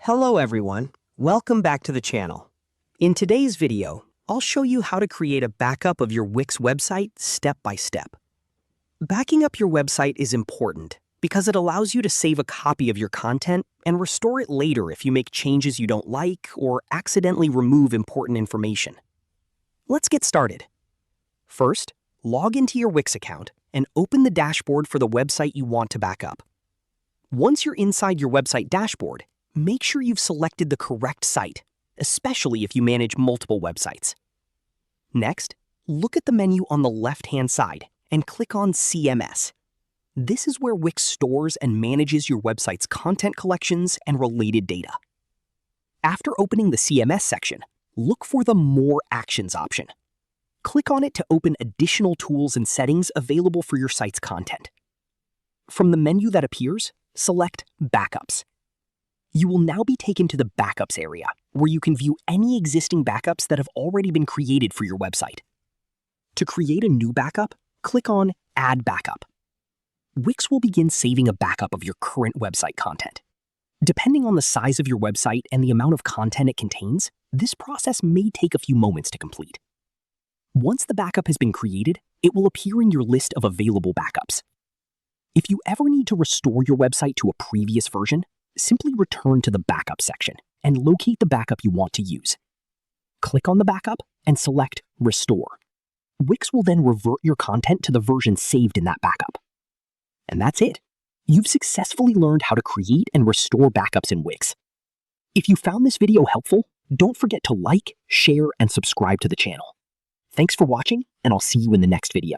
Hello everyone, welcome back to the channel. In today's video, I'll show you how to create a backup of your Wix website step by step. Backing up your website is important because it allows you to save a copy of your content and restore it later if you make changes you don't like or accidentally remove important information. Let's get started. First, log into your Wix account and open the dashboard for the website you want to back up. Once you're inside your website dashboard, make sure you've selected the correct site, especially if you manage multiple websites. Next, look at the menu on the left-hand side and click on CMS. This is where Wix stores and manages your website's content collections and related data. After opening the CMS section, look for the More Actions option. Click on it to open additional tools and settings available for your site's content. From the menu that appears, select Backups. You will now be taken to the Backups area, where you can view any existing backups that have already been created for your website. To create a new backup, click on Add Backup. Wix will begin saving a backup of your current website content. Depending on the size of your website and the amount of content it contains, this process may take a few moments to complete. Once the backup has been created, it will appear in your list of available backups. If you ever need to restore your website to a previous version, simply return to the Backup section and locate the backup you want to use. Click on the backup and select Restore. Wix will then revert your content to the version saved in that backup. And that's it. You've successfully learned how to create and restore backups in Wix. If you found this video helpful, don't forget to like, share, and subscribe to the channel. Thanks for watching, and I'll see you in the next video.